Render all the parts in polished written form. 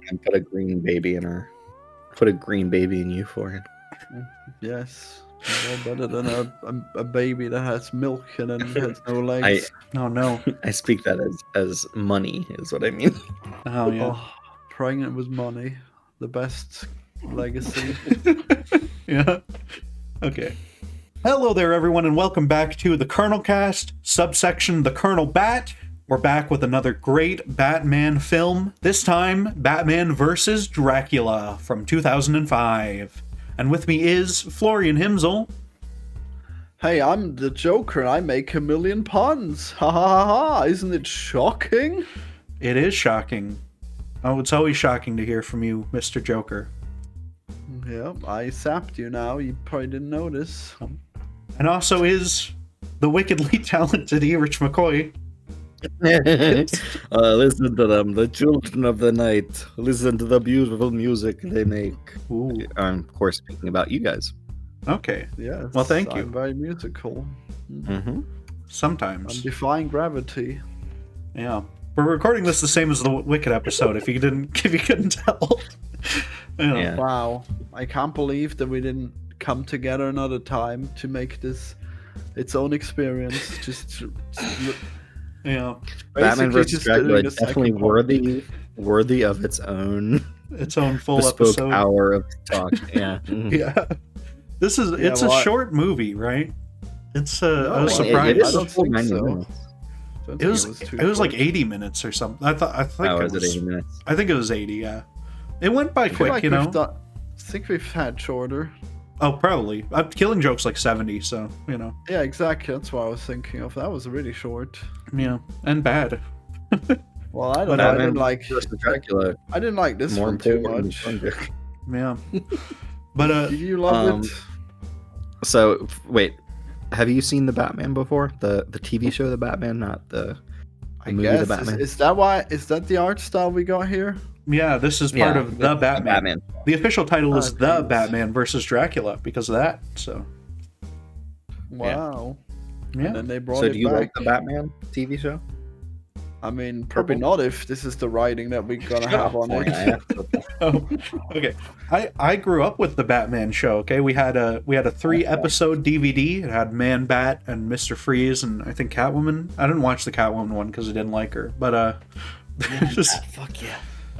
and put a green baby in her. Put a green baby in you, Florian. Yes. Well, better than a baby that has milk and then has no legs. Oh no. I speak that as money is what I mean. Oh yeah. Oh, pregnant with money. The best legacy. Yeah. Okay. Hello there, everyone, and welcome back to the Colonelcast, subsection the COLONELBAT. We're back with another great Batman film. This time, Batman vs. Dracula from 2005. And with me is Florian Himzel. Hey, I'm the Joker and I make a million puns. Ha ha ha ha. Isn't it shocking? It is shocking. Oh, it's always shocking to hear from you, Mr. Joker. Yeah, I sapped you now. You probably didn't notice. And also is the wickedly talented Erich McCoy. Listen to them, the children of the night. Listen to the beautiful music they make. Ooh. I'm, of course, speaking about you guys. Okay. Yes. Well, thank you. I'm very musical. Mm-hmm. Sometimes. I'm defying gravity. Yeah. We're recording this the same as the Wicked episode, if you couldn't tell. Yeah. Wow. I can't believe that we didn't come together another time to make this its own experience. Yeah. Batman vs. just Dracula doing a definitely second part. worthy of its own Its own full bespoke episode. hour of talk. Yeah. Mhm. Yeah. It's a short movie, right? It's I was surprised. It is I a don't full think 90 so. minutes. Don't It think was like 80 minutes or something. I think Oh, it is was it 80 minutes? I think it was 80, yeah. It went by I feel quick, like you know. I think we've had shorter. Oh, probably. Killing Joke's like 70, so, you know. Yeah, exactly. That's what I was thinking of. That was really short. Yeah, and bad. Well, I But don't know. I Batman didn't like vs. Dracula. I didn't like this More one too important much. than Thunder. Yeah. But Did you love it? So wait, have you seen the Batman before? The TV show, The Batman, not the I movie, guess. The Batman. Is that the art style we got here? yeah, this is part of The Batman. The official title is The geez. Batman versus Dracula because of that. So, Wow. yeah. And then they brought So it do you back. like the Batman TV show? I mean, probably not if this is the writing that we're gonna have on Fine, it. I asked. Oh, okay. I grew up with the Batman show. Okay, we had a 3-episode DVD. It had Man Bat and Mr. Freeze and I think Catwoman. I didn't watch the Catwoman one because I didn't like her. But just Fuck yeah.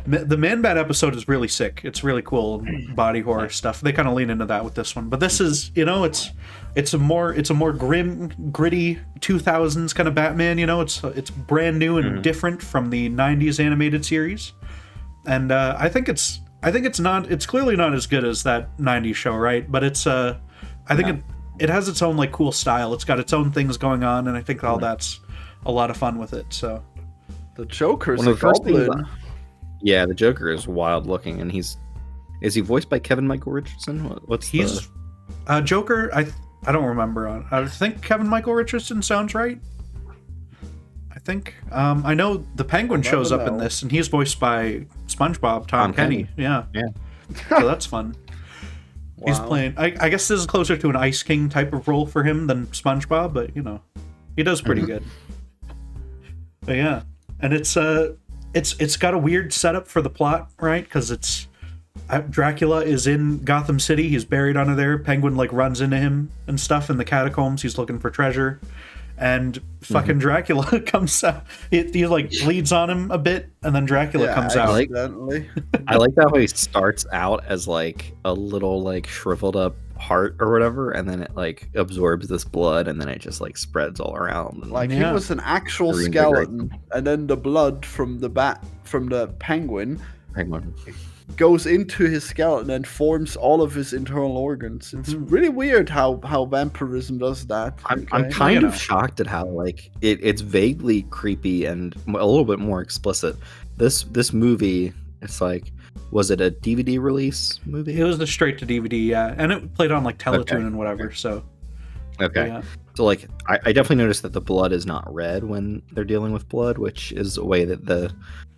the Man Bat episode is really sick. It's really cool body horror stuff. They kind of lean into that with this one. But this is, you know, it's a more grim, gritty 2000s kind of Batman. You know, it's brand new and different from the 90s animated series. And I think it's clearly not as good as that 90s show, right? But it's I think it has its own like cool style. It's got its own things going on, and I think all that's a lot of fun with it. So The Joker's One a of the first things goblin. Yeah, the Joker is wild looking, and is he voiced by Kevin Michael Richardson? What's he's Joker. I don't remember. I think Kevin Michael Richardson sounds right. I think I know the Penguin I'll shows never up in know. this, and he's voiced by SpongeBob, Tom Kenny. Yeah, Yeah. So that's fun. He's Wow. playing. I guess this is closer to an Ice King type of role for him than SpongeBob, but you know, he does pretty good. But yeah, and it's got a weird setup for the plot, right? Because it's Dracula is in Gotham City. He's buried under there. Penguin like runs into him and stuff in the catacombs. He's looking for treasure, and fucking Dracula comes out. He like bleeds on him a bit, and then Dracula comes out. accidentally. I like that how he starts out as like a little like shriveled up heart or whatever, and then it like absorbs this blood, and then it just like spreads all around. And, Like Yeah. he was an actual Reinvigorate skeleton, and then the blood from the penguin Penguin. goes into his skeleton and forms all of his internal organs. It's really weird how vampirism does that. I'm okay? kind You of know. shocked at how like it's vaguely creepy and a little bit more explicit. This movie, it's like, was it a DVD release movie? It was the straight to DVD, yeah, and it played on like Teletoon Okay. and whatever. So Okay. yeah. So like I definitely noticed that the blood is not red when they're dealing with blood, which is a way that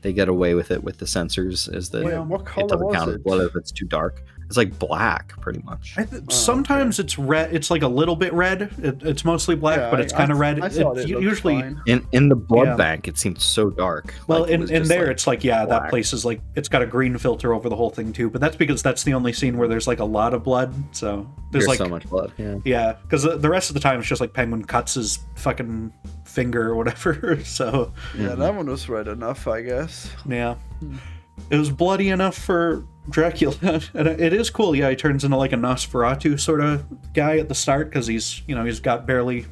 they get away with it with the censors, is that Wait, what it color doesn't was count as it? blood if it's too dark. It's like black, pretty much. Sometimes it's red. It's like a little bit red. It's mostly black, Yeah, but it's kind of red. I thought it usually fine. In the blood Yeah. bank, it seemed so dark. Well, Like, it was in just, there, like, it's like, yeah, that black. place is like, it's got a green filter over the whole thing too. But that's because that's the only scene where there's like a lot of blood. So there's like so much blood. Yeah. yeah, because the rest of the time it's just like Penguin cuts his fucking finger or whatever. So Yeah, that one was red enough, I guess. yeah, it was bloody enough for Dracula, and it is cool. Yeah, he turns into like a Nosferatu sort of guy at the start because he's got barely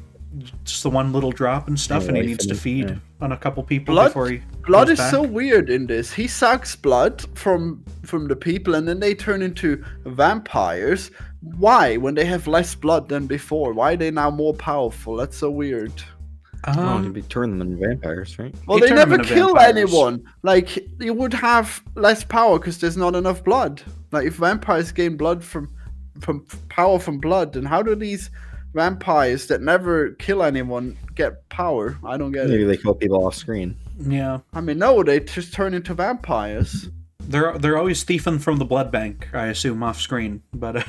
just the one little drop and stuff, Yeah, and he life needs in to it, feed yeah. on a couple people Blood, before he blood goes is so back. weird in this. He sucks blood from the people, and then they turn into vampires. Why? When they have less blood than before, why are they now more powerful? That's so weird. Oh, you'd be turning them into vampires, right? Well, He they turned them never into kill vampires. anyone. Like, you would have less power because there's not enough blood. Like, if vampires gain blood from power from blood, then how do these vampires that never kill anyone get power? I don't get Maybe it. they kill people off screen. Yeah, I mean, no, they just turn into vampires. they're always thieving from the blood bank, I assume, off screen. But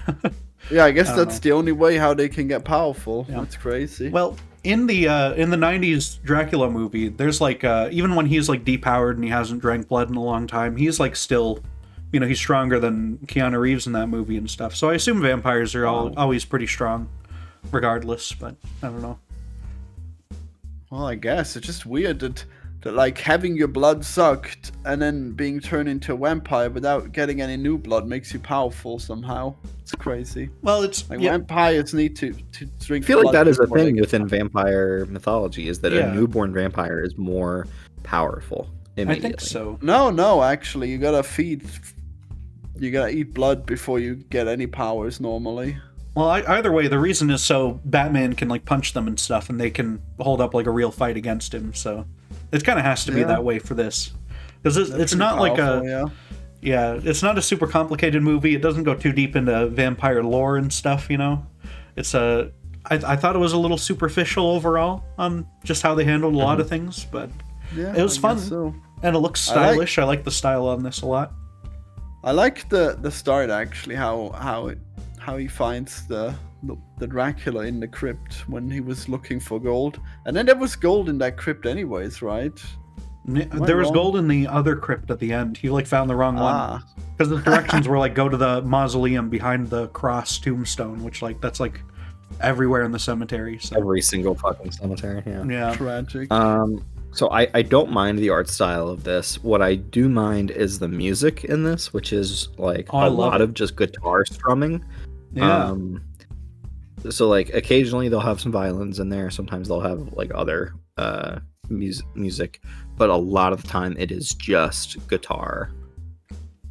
Yeah, I guess I don't that's the only way how they can get powerful. Yeah. That's crazy. well, in the 90s Dracula movie, there's like even when he's like depowered and he hasn't drank blood in a long time, he's like still, he's stronger than Keanu Reeves in that movie and stuff. So I assume vampires are always pretty strong, regardless. But I don't know. Well, I guess it's just weird that like having your blood sucked and then being turned into a vampire without getting any new blood makes you powerful somehow. It's crazy. Well, it's Like yeah, vampires need to drink. I feel like blood that is a before they thing get within powerful. vampire mythology, is that Yeah. a newborn vampire is more powerful I immediately. think so. No, actually, you gotta eat blood before you get any powers normally. Well, either way, the reason is so Batman can like punch them and stuff, and they can hold up like a real fight against him. So it kind of has to be Yeah. that way for this, because it's Pretty not like a powerful, yeah, it's not a super complicated movie. It doesn't go too deep into vampire lore and stuff. It's I thought it was a little superficial overall on just how they handled a lot of things, but yeah. it was I fun. guess so. and it looks stylish. I like the style on this a lot. I like the start actually, how he finds the Dracula in the crypt when he was looking for gold, and then there was gold in that crypt anyways, right? There was wrong? gold in the other crypt at the end. He like found the wrong one. Ah, Because the directions were like go to the mausoleum behind the cross tombstone, which like that's like everywhere in the cemetery. So Every single fucking cemetery. Yeah. yeah, tragic. So I don't mind the art style of this. What I do mind is the music in this, which is like Oh, I a love lot it. of just guitar strumming. yeah. So like occasionally they'll have some violins in there. Sometimes they'll have like other music, but a lot of the time it is just guitar,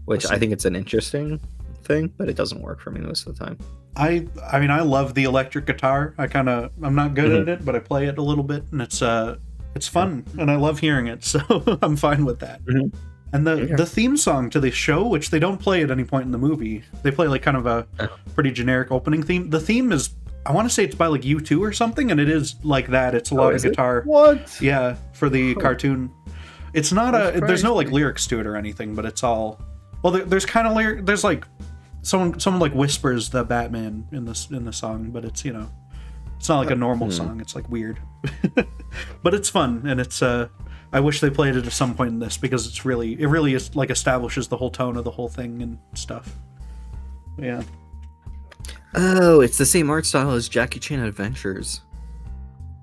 which I think it's an interesting thing, but it doesn't work for me most of the time. I mean I love the electric guitar. I'm not good at it, but I play it a little bit, and it's fun, and I love hearing it, so I'm fine with that. Mhm. And the theme song to this show, which they don't play at any point in the movie, they play like kind of a pretty generic opening theme. The theme is, I want to say it's by like U2 or something, and it is like that. It's a lot of is it? guitar. What? Yeah, for the cartoon. It's not That's there's no like crazy. lyrics to it or anything, but it's all there's kind of there's like someone like whispers the Batman in the song, but it's it's not like a normal song. It's like weird. But it's fun, and it's I wish they played it at some point in this, because it really is like establishes the whole tone of the whole thing and stuff. Yeah. Oh, it's the same art style as Jackie Chan Adventures.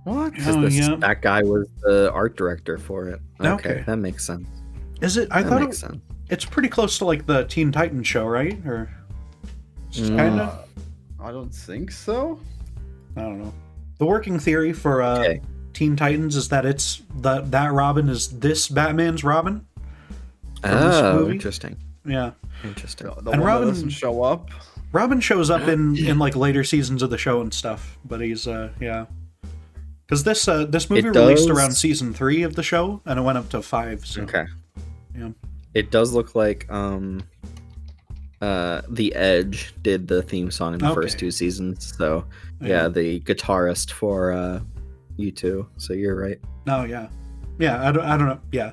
What? Because Oh, yeah. that guy was the art director for it. Okay, Okay. that makes sense. Is it? I That thought makes sense. it's pretty close to like the Teen Titans show, right? Or kind of. I don't think so. I don't know. The working theory for Okay. Teen Titans is that it's that Robin is this Batman's Robin. this Oh, movie? interesting. Yeah, Interesting. The And one Robin- that doesn't show up. Robin shows up in like later seasons of the show and stuff, but he's yeah. Because this movie It released does- around season 3 of the show, and it went up to 5. So Okay. yeah. It does look like The Edge did the theme song in the first Okay. 2 seasons. So Yeah. yeah, the guitarist for U2. So you're right. Oh yeah, yeah. I don't know. Yeah.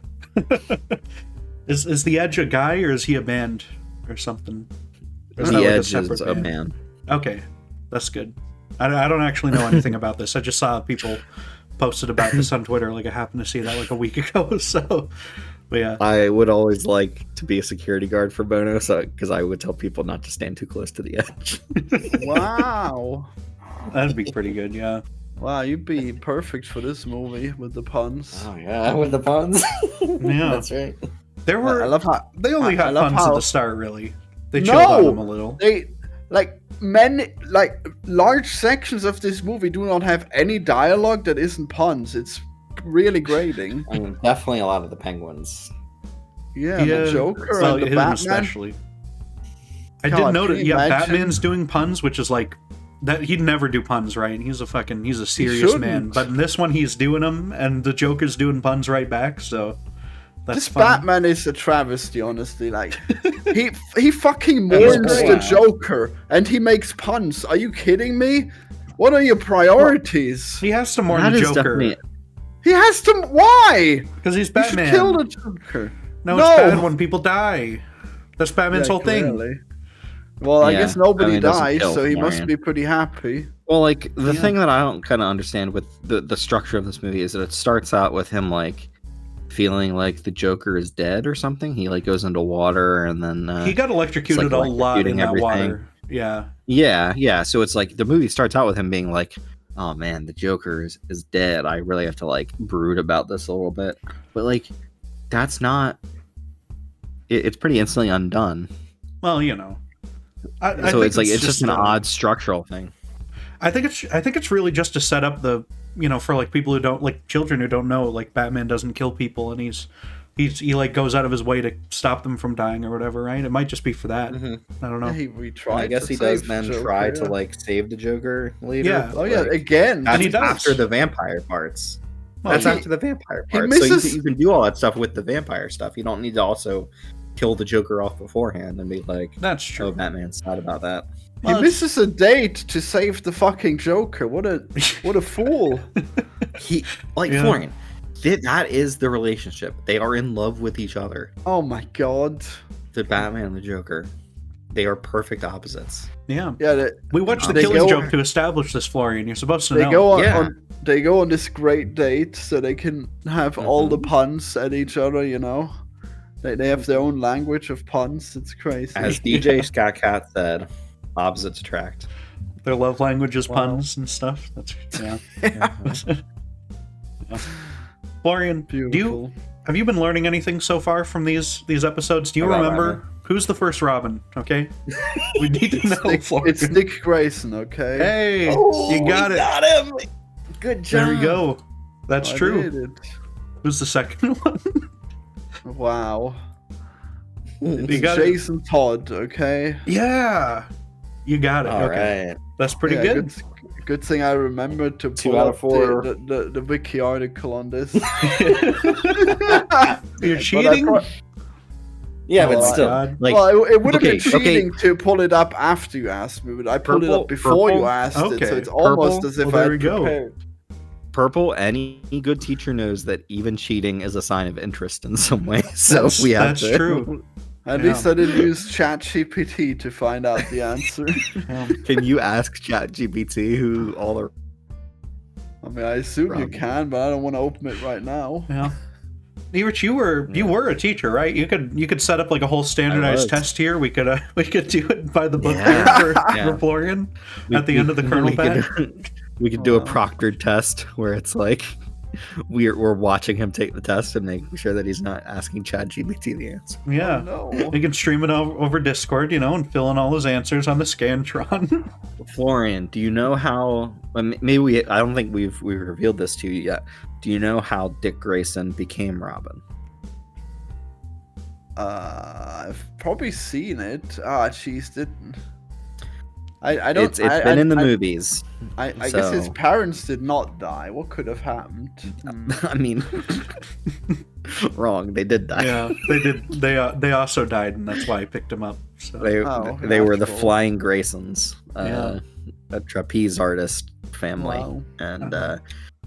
Is the Edge a guy, or is he a band or something? Or is The that like a Edge separate is a man. Okay, that's good. I don't actually know anything about this. I just saw people posted about this on Twitter. Like I happened to see that like a week ago. So, but yeah. I would always like to be a security guard for Bono, because I would tell people not to stand too close to the edge. Wow. That'd be pretty good, yeah. Wow, you'd be perfect for this movie with the puns. Oh yeah, with the puns. Yeah. That's right. There were. I love how They only I got love puns how- at the start, really. They chilled on them a little. they large sections of this movie do not have any dialogue that isn't puns. It's really grating. I mean, definitely a lot of the penguins. Yeah, the Joker and the him Batman. especially. I God, did notice. can you Yeah, imagine? Batman's doing puns, which is like that. He'd never do puns, right? He's a serious man. shouldn't. But in this one, he's doing them, and the Joker's doing puns right back. So that's This fun. Batman is a travesty, honestly. Like, he fucking mourns great. the Joker, and he makes puns. Are you kidding me? What are your priorities? He has to mourn That the is Joker definitely He has to. Why? because he's He should Batman. kill the Joker. No, it's bad when people die. That's Batman's Yeah, whole thing. clearly. Well, I Yeah, guess nobody Batman doesn't dies, kill so he must Florian. be pretty happy. Well, like the Yeah. thing that I don't kind of understand with the structure of this movie is that it starts out with him like feeling like the Joker is dead or something. He like goes into water and then He got electrocuted like a lot in electrocuting that everything. water. Yeah. yeah. So it's like the movie starts out with him being like, "Oh man, the Joker is dead. I really have to like brood about this a little bit." But like, that's not. It's pretty instantly undone. Well, you know. I So think it's like it's just an a- odd structural thing. I think it's really just to set up the, you know, for like people who don't, like children who don't know, like Batman doesn't kill people and he like goes out of his way to stop them from dying or whatever, right? It might just be for that. I don't know. Yeah, we tried. I guess to he does save then Joker, try to yeah. like save the Joker later. Yeah. Oh yeah, Like, again. that's And he does. after the vampire parts. Well, That's he- after the vampire he part. So misses- you can do all that stuff with the vampire stuff. You don't need to also kill the Joker off beforehand and be like, That's "Oh, true. Batman's sad about that." He misses a date to save the fucking Joker. What a fool! He like Yeah. Florian. That is the relationship. They are in love with each other. Oh my god. The Batman and the Joker. They are perfect opposites. Yeah. Yeah, We watched the They Killing go- Joke to establish this, Florian. You're supposed to they know. go on, Yeah. they go on this great date so they can have all Mm-hmm. the puns at each other. You know, they have their own language of puns. It's crazy. As DJ Scott Cat said, opposites attract. Their love language is Wow. puns and stuff. That's yeah. Yeah. Florian, Beautiful. have you been learning anything so far from these episodes? Do you About remember Robin. who's the first Robin? Okay, we need to know. Florian. It's Dick Grayson. Okay. Hey, Oh, you got it. Got him. Good job. There we go. That's I true. did it. Who's the second one? Wow. You It's got it. Jason Todd. Okay. Yeah, you got it. All okay, right. that's pretty Yeah, good. Good thing I remembered to 2 pull out of up 4. the wiki article on this. You're But I cheating. pro- Yeah, Oh, but still, God. like, well, it would have okay, been cheating to pull it up after you asked me, but I pulled it Purple- up before you purple? asked it, so Okay, it's almost purple? as if Well, I there had we go. prepared. purple. Any good teacher knows that even cheating is a sign of interest in some way. So we have that's to. true. At Yeah. least I didn't use ChatGPT to find out the answer. Can you ask ChatGPT who all the I mean, I assume you Probably. can, but I don't want to open it right now. Yeah. Erich, you were a teacher, right? You could set up like a whole standardized was. test here. We could do it by the book Yeah. here for Yeah. Florian at the end of the Colonel Bat. We could do a Wow. proctored test where it's like we're watching him take the test and making sure that he's not asking ChatGPT the answer. Yeah. Oh, no. You can stream it over Discord, and fill in all his answers on the Scantron. Florian, do you know how? Maybe I don't think we've revealed this to you yet. Do you know how Dick Grayson became Robin? I've probably seen it. Ah, jeez, didn't. I don't. It's been in the movies. I guess his so- parents did not die. What could have happened? I mean, wrong. They did die. Yeah, they did. They also died, and that's why I picked him up. So They were the natural. Flying Graysons, Yeah. a trapeze artist family, Wow. and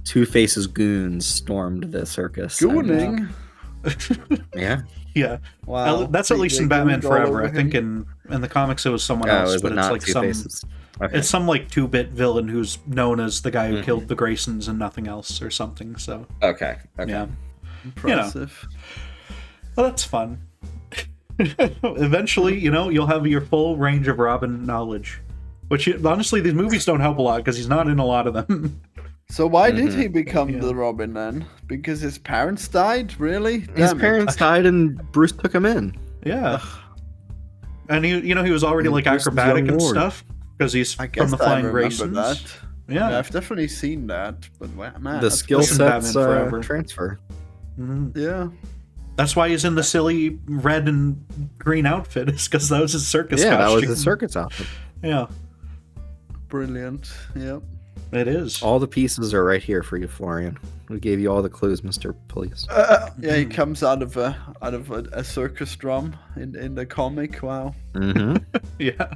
Two Faces goons stormed the circus. Gooning. Yeah. Yeah. Wow. That's at least in They Batman googled all Forever. over I think him. in the comics it was someone Oh, else, is but it it's not like some Two-Faces? Okay. it's some like 2-bit villain who's known as the guy who Mhm. killed the Graysons and nothing else or something. So Okay. yeah. Impressive. Well, that's fun. Eventually, you'll have your full range of Robin knowledge. Which, honestly, these movies don't help a lot because he's not in a lot of them. So why did he become Yeah. the Robin then? Because his parents died? Really? His Damn it. parents died and Bruce took him in. Yeah. And he was already like Bruce's acrobatic young and lord. stuff because he's I from guess the I Flying remember Graysons. that. Yeah. Yeah, I've definitely seen that. But man, The that's skill Bruce and sets Batman forever. transfer. Mhm. Yeah. That's why he's in the silly red and green outfit. Is because that was his circus Yeah, that was costume. the circus outfit. Yeah, Brilliant. Yep. it is. All the pieces are right here for you, Florian. We gave you all the clues, Mr. Police. Yeah, he comes out of a circus drum in the comic. Wow. Mm-hmm. Yeah.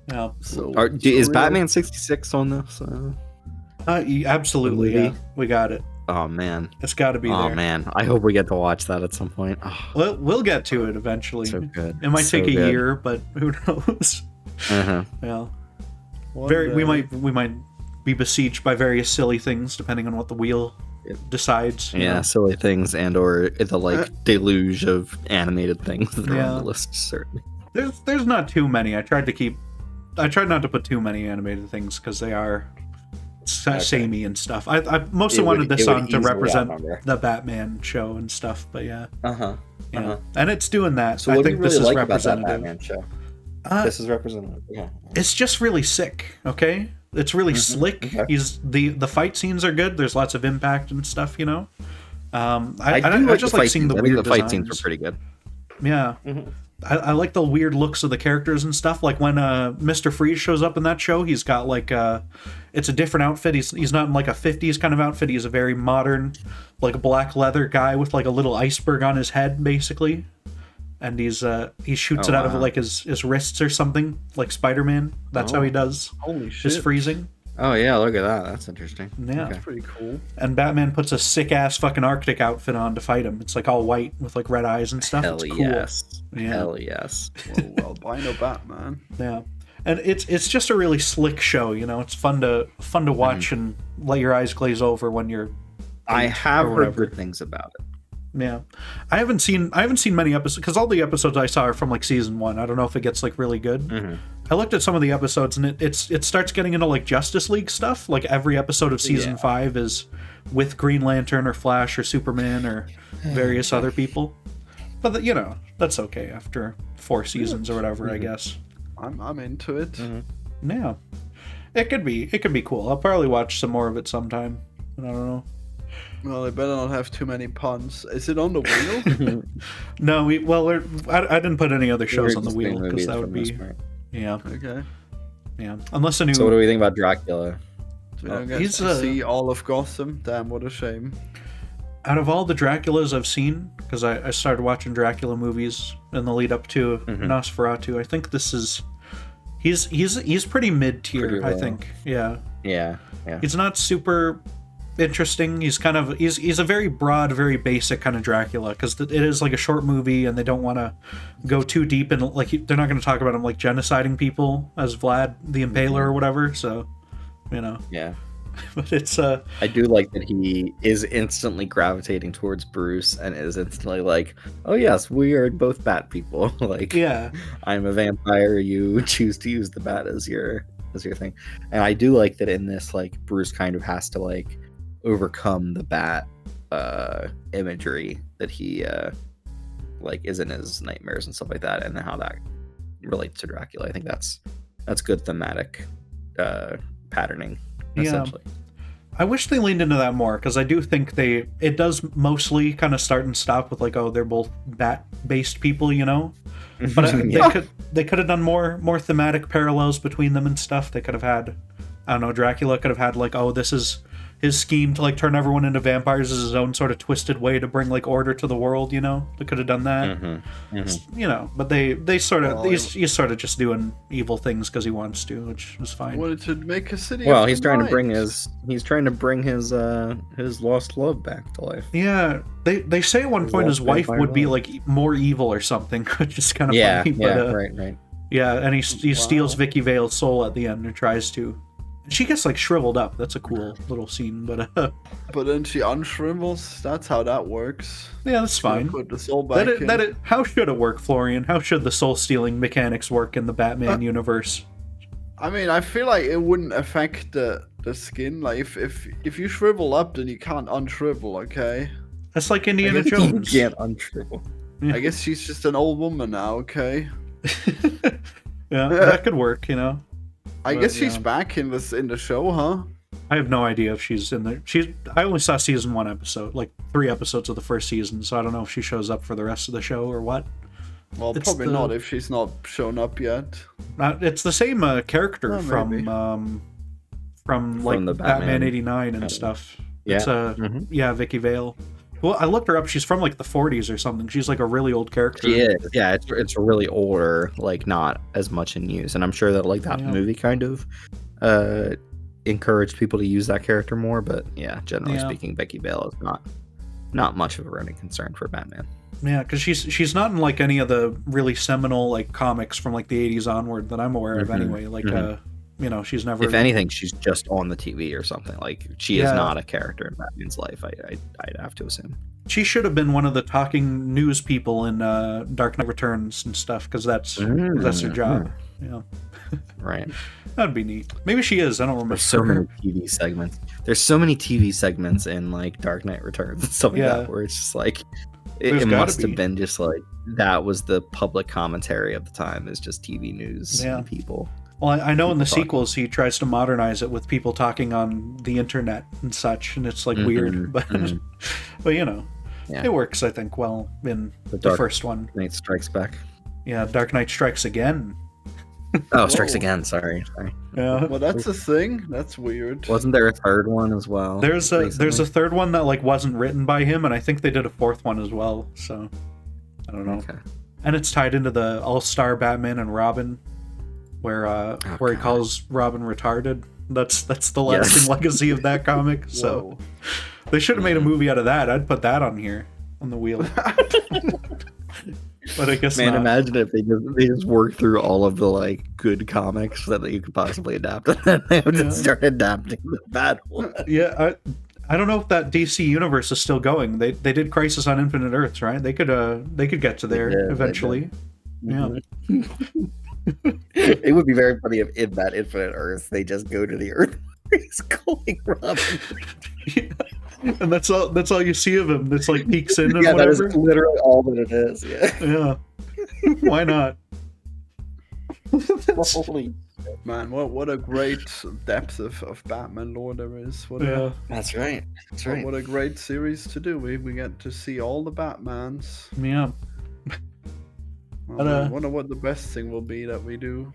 Yeah. So Is surreal. Batman 66 on this? Absolutely. The movie? Yeah. We got it. Oh, man. It's got to be Oh, there. man. I hope we get to watch that at some point. Oh, We'll get to it eventually. so good. It might So take a good. year, but who knows? Uh-huh. Yeah. One We day. might be besieged by various silly things depending on what the wheel decides. you Yeah, know? silly things and or the deluge of animated things that are Yeah. on the list, certainly. There's not too many. I tried not to put too many animated things because they are samey and stuff. I mostly wanted this on to represent the Batman show and stuff, but yeah. Uh-huh. Yeah. Uh-huh. And it's doing that. So I what do think you really this is like about that representative. Batman show? Uh, This is representative, yeah. It's just really sick, okay? It's really slick. okay. He's the fight scenes are good. There's lots of impact and stuff, you know. I I just like seeing the I weird think the fight scenes designs. are pretty good. Yeah. Mhm. I like the weird looks of the characters and stuff. Like when Mr. Freeze shows up in that show, he's got like it's a different outfit. He's not in like a 50s kind of outfit. He's a very modern, like black leather guy with like a little iceberg on his head, basically. And he shoots Oh, it out of wow. like his wrists or something, like Spider-Man. That's how he does Holy shit. his freezing. Oh, yeah, look at that. That's interesting. Yeah. Okay. Pretty cool. And Batman puts a sick ass fucking Arctic outfit on to fight him. It's like all white with like red eyes and stuff. Hell it's cool. yes. Yeah. Hell yes. Well, Albino Batman. Yeah. And it's just a really slick show, you know. It's fun to watch and let your eyes glaze over when you're I have or heard whatever. good things about it. Yeah. I haven't seen many episodes because all the episodes I saw are from like season 1. I don't know if it gets like really good. Mhm. I looked at some of the episodes and it starts getting into like Justice League stuff. Like every episode of season 5 is with Green Lantern or Flash or Superman or various other people. But you know, that's okay after 4 seasons or whatever, I guess. I'm into it. Yeah. It could be cool. I'll probably watch some more of it sometime. I don't know. Well, I better not have too many puns. Is it on the wheel? No, I didn't put any other shows on the We're just wheel doing because movies that for would the most be part. yeah. Okay. Unless a new So what do we think about Dracula? So we don't get he's, to see all of Gotham. Damn, what a shame. out of all the Draculas I've seen, because I started watching Dracula movies in the lead up to Nosferatu, I think this is he's pretty mid tier. Pretty I low. think, yeah. Yeah. He's not super interesting. He's kind of he's a very broad, very basic kind of Dracula because it is like a short movie and they don't want to go too deep and like they're not going to talk about him like genociding people as Vlad the Impaler or whatever. So, you know, Yeah. but it's I do like that he is instantly gravitating towards Bruce and is instantly like, oh yes, we are both bat people. Like, yeah. I'm a vampire, you choose to use the bat as your thing. And I do like that in this, like, Bruce kind of has to like overcome the bat imagery that he like is in his nightmares and stuff like that, and how that relates to Dracula. I think that's good thematic patterning, essentially. I wish they leaned into that more because I do think it does mostly kind of start and stop with like, oh, they're both bat based people, you know. But they could have done more thematic parallels between them and stuff. They could have had, I don't know, Dracula could have had like, oh, this is his scheme to like turn everyone into vampires is his own sort of twisted way to bring like order to the world. You know, they could have done that. You know, but they sort of he's sort of just doing evil things because he wants to, which is fine. Wanted to make a city. Well, he's trying to bring his lost love back to life. Yeah, they say at one point his wife would be like more evil or something, which is kind of funny. But, right. Yeah, and he steals Vicky Vale's soul at the end and tries to. She gets like shriveled up. That's a cool little scene, but then she unshrivels. That's how that works. Yeah, that's fine. Put the soul back in. How should it work, Florian? How should the soul stealing mechanics work in the Batman universe? I mean, I feel like it wouldn't affect the skin. Like if you shrivel up, then you can't unshrivel. Okay. That's like Indiana Jones. You can't unshrivel. I guess she's just an old woman now. Okay. Yeah, that could work. You know. I guess she's back in the show, huh? I have no idea if she's in there. I only saw season 1 episode, like 3 episodes of the first season, so I don't know if she shows up for the rest of the show or what. Well, probably not if she's not shown up yet. It's the same character from like the Batman 89 and stuff. Yeah. It's yeah, Vicky Vale. Well, I looked her up. She's from like the 40s or something. She's like a really old character. She is. Yeah, it's really older, like not as much in use. And I'm sure that like that movie kind of encouraged people to use that character more. But yeah, generally speaking, Vicky Vale is not much of a running concern for Batman. Yeah, because she's not in like any of the really seminal like comics from like the 80s onward that I'm aware of anyway. Like you know, she's never. If anything, she's just on the TV or something. Like she is not a character in Batman's life. I'd have to assume. She should have been one of the talking news people in Dark Knight Returns and stuff, because that's her job. Yeah, right. That'd be neat. Maybe she is. I don't remember. There's so many TV segments. There's so many TV segments in like Dark Knight Returns and stuff like that, where it's just like it must have been just like that was the public commentary of the time. Is just TV news and people. Well, I know in the sequels he tries to modernize it with people talking on the internet and such, and it's like weird, but but you know, it works. I think well in the first one. Dark Knight Strikes Back. Yeah, Dark Knight Strikes Again. Oh, Strikes Again. Sorry. Yeah. Well, that's a thing. That's weird. Wasn't there a third one as well? There's a third one that like wasn't written by him, and I think they did a fourth one as well. So I don't know. Okay. And it's tied into the All-Star Batman and Robin, where he calls Robin retarded. That's the lasting legacy of that comic. So they should have made a movie out of that. I'd put that on here on the wheel. But I guess not. Imagine if they just worked through all of the like good comics that you could possibly adapt, and then they would just start adapting the bad one. Yeah, I don't know if that DC universe is still going. They did Crisis on Infinite Earths, right? They could get to there eventually. Yeah. It would be very funny if in that Infinite Earth they just go to the Earth where he's calling Robin. And that's all you see of him. It's like peeks in and whatever. That is literally all that it is. Yeah. Why not? Holy man, what a great depth of Batman lore there is. That's right. What a great series to do. We get to see all the Batmans. Yeah. I wonder what the best thing will be that we do.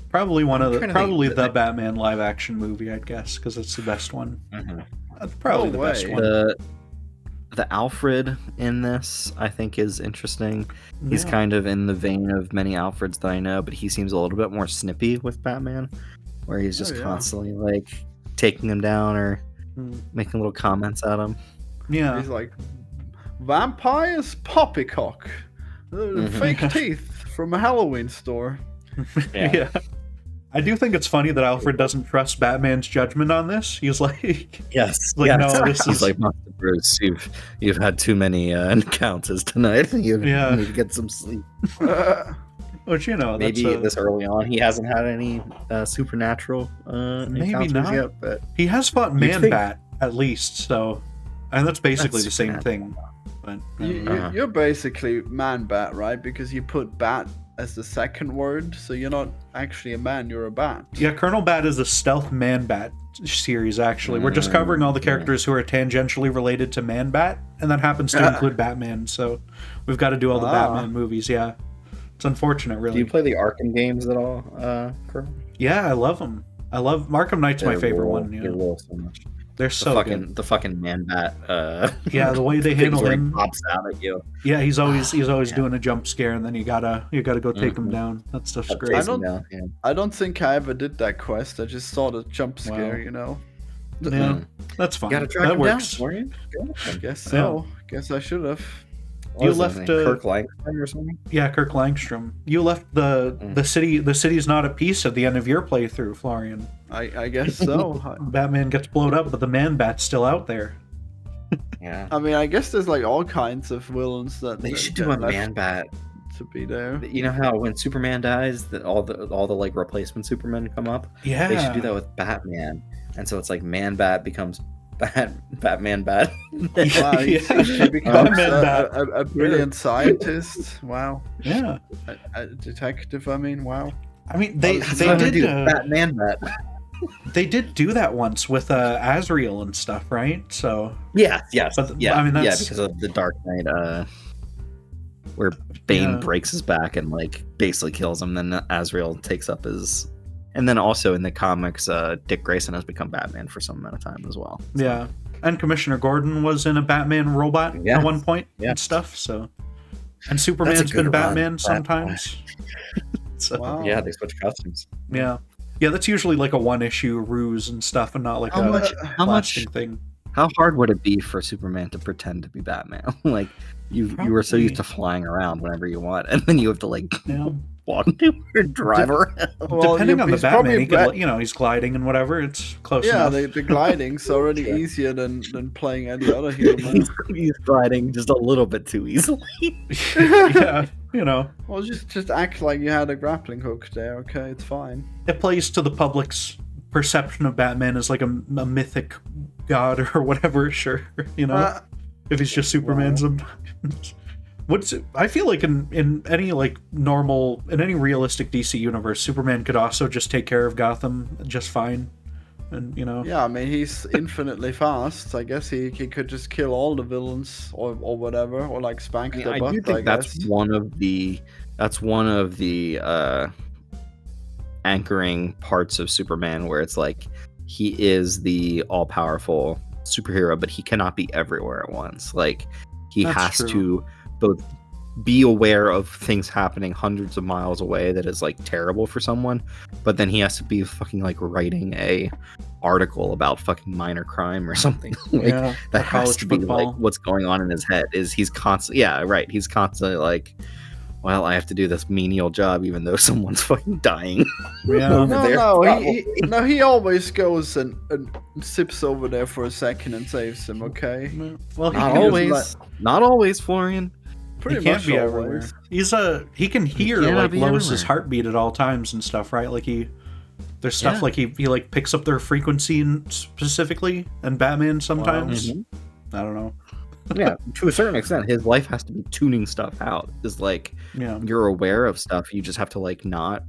Probably the Batman live action movie, I'd guess, because it's the best one. That's probably the best one. The Alfred in this, I think, is interesting. He's kind of in the vein of many Alfreds that I know, but he seems a little bit more snippy with Batman, where he's just constantly like taking him down or making little comments at him. Yeah, he's like, vampires poppycock. Fake teeth from a Halloween store. Yeah. I do think it's funny that Alfred doesn't trust Batman's judgment on this. He's like, no, this is like, Master Bruce, you've had too many encounters tonight. You need to get some sleep. Which, you know, maybe this early on he hasn't had any supernatural encounters yet, but he has fought Man-Bat at least. So, and that's basically the same thing. But you're basically Man-Bat, right? Because you put bat as the second word, so you're not actually a man, you're a bat. Yeah, Colonelbat is a stealth Man-Bat series, actually. We're just covering all the characters who are tangentially related to Man-Bat, and that happens to include Batman, so we've got to do all the Batman movies, yeah. It's unfortunate, really. Do you play the Arkham games at all, Colonel? Yeah, I love them. I love Arkham Knight's my favorite one. They roll so much. They're so good. The fucking man bat. Yeah, the way they handle him pops out at you. Yeah, he's always doing a jump scare, and then you gotta go take him down. That stuff's great. I don't think I ever did that quest. I just saw the jump scare, you know. Yeah, that's fine. You gotta track that him works. down, Florian. I guess so. Guess I should have. You left Kirk Langstrom or something? Yeah, Kirk Langstrom. You left the city. The city's not at peace at the end of your playthrough, Florian. I guess so. Batman gets blown up, but the Man Bat's still out there. Yeah. I mean, I guess there's like all kinds of villains that they should do a Man Bat to be there. You know how when Superman dies, that all the like replacement Supermen come up. Yeah. They should do that with Batman, and so it's like Man Bat becomes Batman Bat. Wow, he becomes a brilliant scientist. Wow. Yeah. A detective. I mean, wow. I mean, they did do Batman Bat. They did do that once with Azrael and stuff, right? So yes, but, yeah, I mean, that's... because of the Dark Knight, where Bane breaks his back and like basically kills him. Then Azrael takes up his, and then also in the comics, Dick Grayson has become Batman for some amount of time as well. So. Yeah, and Commissioner Gordon was in a Batman robot at one point and stuff. So, and Superman's been Batman sometimes. So, wow. Yeah, they switch costumes. Yeah. Yeah, that's usually like a one-issue ruse and stuff, and not like how much thing. How hard would it be for Superman to pretend to be Batman? Like you were so used to flying around whenever you want, and then you have to like walk or drive around. Well, depending on the Batman, he could, he's gliding and whatever. It's close enough. Yeah, the gliding's already easier than playing any other human. He's gliding just a little bit too easily. Yeah, you know. Well, just act like you had a grappling hook there. Okay, it's fine. It plays to the public's perception of Batman as like a mythic god or whatever. Sure, you know, if he's just Superman sometimes. I feel like in any like normal, in any realistic DC universe, Superman could also just take care of Gotham just fine, and you know. Yeah, I mean he's infinitely fast. I guess he could just kill all the villains or whatever, or like spank their butt. I do think that's one of the anchoring parts of Superman, where it's like he is the all-powerful superhero, but he cannot be everywhere at once. Like he has to both be aware of things happening hundreds of miles away that is like terrible for someone, but then he has to be fucking like writing a article about fucking minor crime or something. Like that has to be like what's going on in his head. Is he's constantly he's constantly like, well, I have to do this menial job even though someone's fucking dying. He always goes and sips over there for a second and saves him. Okay, well, not always, Florian. Pretty he can't much be always. everywhere. He can hear like Lois's heartbeat at all times and stuff, right? Like there's stuff like he like picks up their frequency specifically, and Batman sometimes. I don't know. Yeah, to a certain extent, his life has to be tuning stuff out. Is like you're aware of stuff, you just have to like not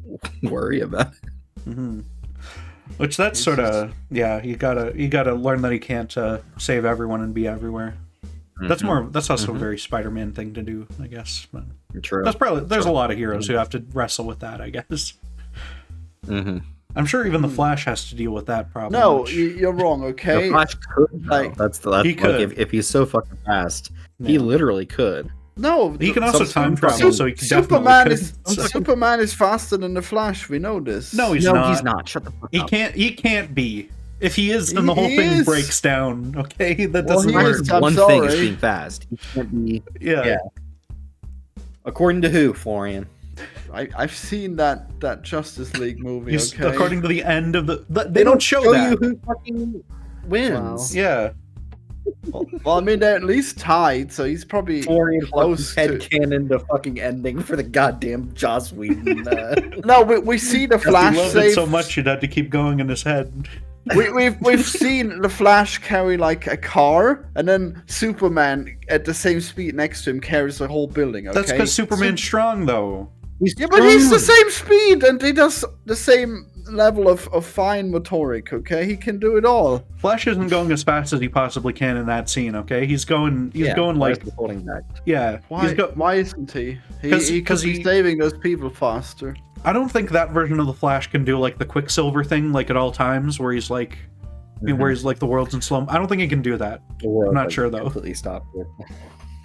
worry about it. Mm-hmm. Which that's sort of you gotta learn that he can't save everyone and be everywhere. That's also a very Spider-Man thing to do, I guess. But true. There's a lot of heroes who have to wrestle with that, I guess. Mm-hmm. I'm sure even the Flash has to deal with that problem. No, you're wrong. Okay, the Flash could. Like, that's he could. Like, if he's so fucking fast, he literally could. No, he can also time travel, so he can Superman is faster than the Flash. We know this. No, he's not. He's not. Shut the fuck up. He can't be. If he is, then the whole thing breaks down. Okay, that doesn't work. One thing is being fast. He can't be. Yeah. According to who, Florian? I've seen that Justice League movie. Okay? According to the end of they don't show that. You who fucking wins. Wow. Yeah. Well, I mean they're at least tied, so he's probably Florian close head canon to fucking ending for the goddamn Joss Whedon. No, we see the Flash. He loved it so much he'd had to keep going in his head. We've seen the Flash carry like a car, and then Superman at the same speed next to him carries the whole building. Okay? That's because Superman's strong, though. But he's the same speed, and he does the same level of fine motoric. Okay, he can do it all. Flash isn't going as fast as he possibly can in that scene. Okay, he's going like holding back. Yeah. Why isn't he? He could be saving those people faster. I don't think that version of the Flash can do like the Quicksilver thing like at all times where he's like I mean, where he's like the world's in slow. I don't think he can do that. I'm not sure though. Completely stopped it.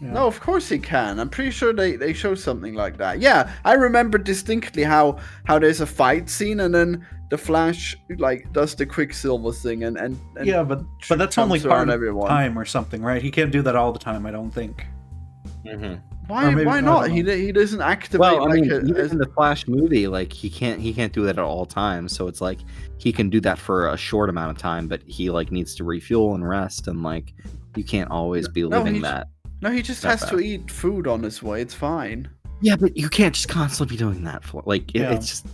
Yeah. No, of course he can. I'm pretty sure they show something like that. Yeah, I remember distinctly how there's a fight scene and then the Flash like does the Quicksilver thing and Yeah, but that's only jumps around part of everyone. time or something, right? He can't do that all the time, I don't think. Mm-hmm. Why Or maybe- why I not? don't He know. he doesn't activate Well, I like mean, a, even in the Flash movie, like he can't do that at all times. So it's like he can do that for a short amount of time, but he like needs to refuel and rest, and like you can't always be No, living he's- that. No, he just Not has to bad. eat food on his way. It's fine. Yeah, but you can't just constantly be doing that for like Yeah. it's just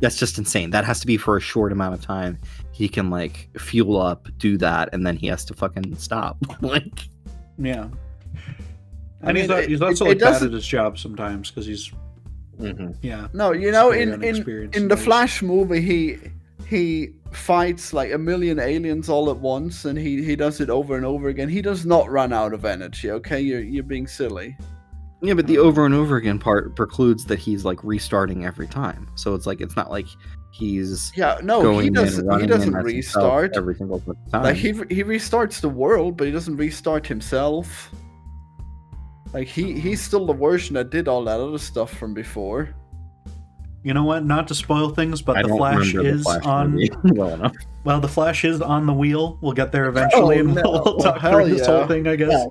that's just insane. That has to be for a short amount of time. He can like fuel up, do that, and then he has to fucking stop. Like Yeah. I And mean, he's also it like bad doesn't- at his job sometimes because he's yeah. No, you know, very in inexperienced in in the ways. Flash movie, he fights like a million aliens all at once, and he does it over and over again. He does not run out of energy. Okay, you're being silly. yeah, but the over and over again part precludes that he's like restarting every time. So it's like it's not like he's Yeah, no, going he in, doesn't. He running doesn't in as himself restart. every single time. Like he restarts the world, but he doesn't restart himself. Like he's still the version that did all that other stuff from before. You know what? Not to spoil things, but I the don't Flash remember the is Flash on. movie well enough. Well, the Flash is on the wheel. We'll get there eventually, Oh, and no. we'll talk Hell through this yeah. whole thing, I guess.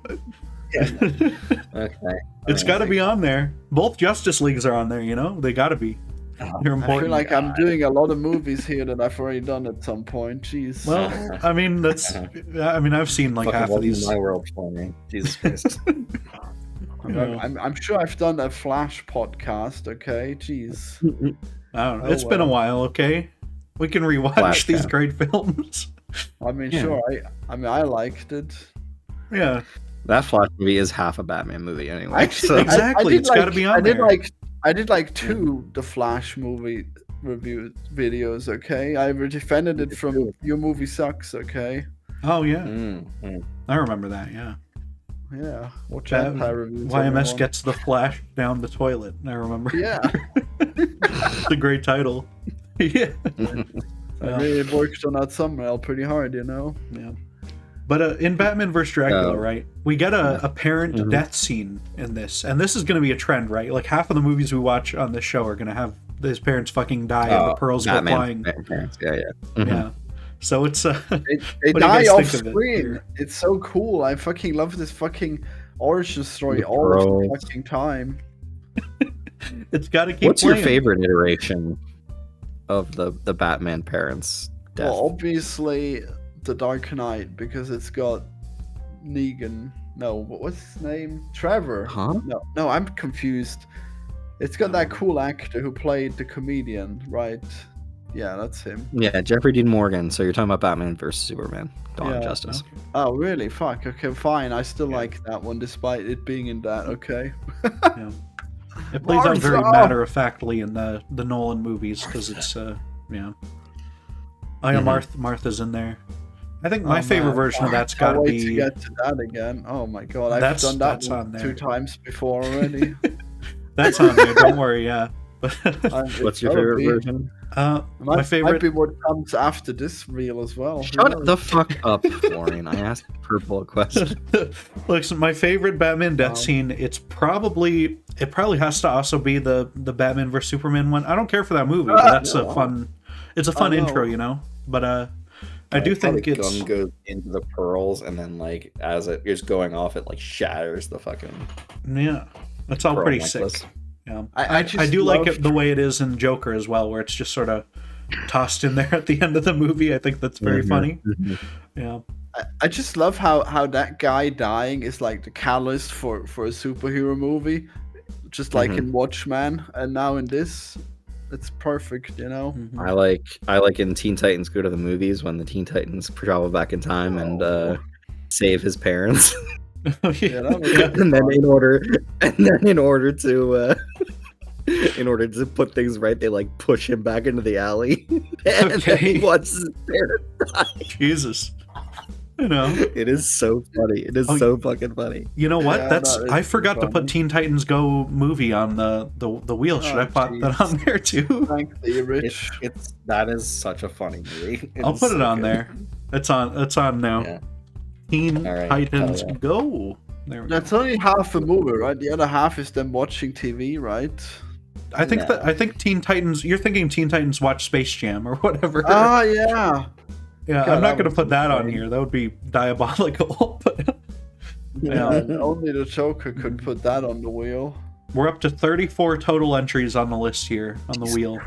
Okay. It's got to be on there. Both Justice Leagues are on there. You know, they got to be. They're I important. feel like I'm doing a lot of movies here that I've already done at some point. Jeez. Well, I mean, that's. I mean, I've seen like Fucking half of welcome to these. my world for me. Jesus Christ. I'm sure I've done a Flash podcast. Okay, jeez. I don't know. Oh, It's been a well. while. Okay, we can rewatch Flash these count. great films. I mean, Yeah. sure. I mean, I liked it. Yeah, That Flash movie is half a Batman movie anyway. Actually, so- Exactly, did it's gotta be on I did there. I did like two the Flash movie review videos. Okay, I defended it from your movie sucks. Okay, Oh yeah, Mm. I remember that. Yeah, yeah. Watch That- Empire reviews. YMS everyone. gets the Flash down the toilet. I remember. Yeah, It's a great title. Yeah. I really worked on that thumbnail pretty hard. You know. Yeah. But in Batman vs. Dracula, Oh. right, we get a parent Mhm. death scene in this. And this is going to be a trend, right? Like half of the movies we watch on this show are going to have his parents fucking die and the pearls go flying. Parents. Yeah, yeah. Mhm. Yeah. So it's... They What do you die guys off think of it? screen. It's so cool. I fucking love this fucking origin story The all the pearls. fucking time. it's got to keep What's playing. your favorite iteration of the Batman parents' death? Well, obviously, The Dark Knight, because it's got Negan. No, what's his name? Trevor. Huh? No, I'm confused. It's got that cool actor who played the comedian, right? Yeah, that's him. Yeah, Jeffrey Dean Morgan. So you're talking about Batman versus Superman: Dawn of Yeah. Justice. Oh, really? Fuck. Okay, fine. I still Yeah. like that one, despite it being in that. Okay. It plays out very Martha! matter-of-factly in the Nolan movies because it's, yeah. Oh, yeah, Mhm. Martha's in there. I think my Oh, favorite man. version of that's Can't got to wait to be... get to that again. Oh my god, I've That's- done that that's one on there. 2 times before already. That's on there, don't worry, yeah. What's your favorite version? My Might favorite... be what comes after this reel as well. Who Shut knows? the fuck up, Florian. I asked a purple question. Look, so my favorite Batman death Wow. scene, it probably has to also be the Batman vs Superman one. I don't care for that movie, but that's a fun no. intro, you know. But I do think the it's gun goes into the pearls, and then like as it is going off, it like shatters the fucking yeah, it's all pearl pretty necklace. sick. Yeah. I I just do like love- it the way it is in Joker as well, where it's just sort of tossed in there at the end of the movie. I think that's very Mhm, funny. mhm. Yeah. I just love how that guy dying is like the catalyst for a superhero movie, just like Mhm. in Watchmen, and now in this, it's perfect, you know. Mhm. I like in Teen Titans Go to the Movies when the Teen Titans travel back in time and save his parents. Yeah, that was and then in order to put things right, they like push him back into the alley, and then he Okay. watches his parents die. Jesus. You know. It is so funny. It is Oh, so fucking funny. You know what? Yeah, That's that is I forgot to funny. put Teen Titans Go movie on the wheel. Should Oh, I put that jeez. on there too? Thank you, Rich. That is such a funny movie. I'll put it on there. It's on now. Yeah. Teen All right, Titans hell yeah. Go. There we go. That's only half a movie, right? The other half is them watching TV, right? I think No. I think Teen Titans. You're thinking Teen Titans watch Space Jam or whatever. Ah, yeah. Yeah, God, I'm not that going to was put that on insane. here. That would be diabolical. But Yeah, and only the Joker could put that on the wheel. we're up to 34 total entries on the list here on the wheel.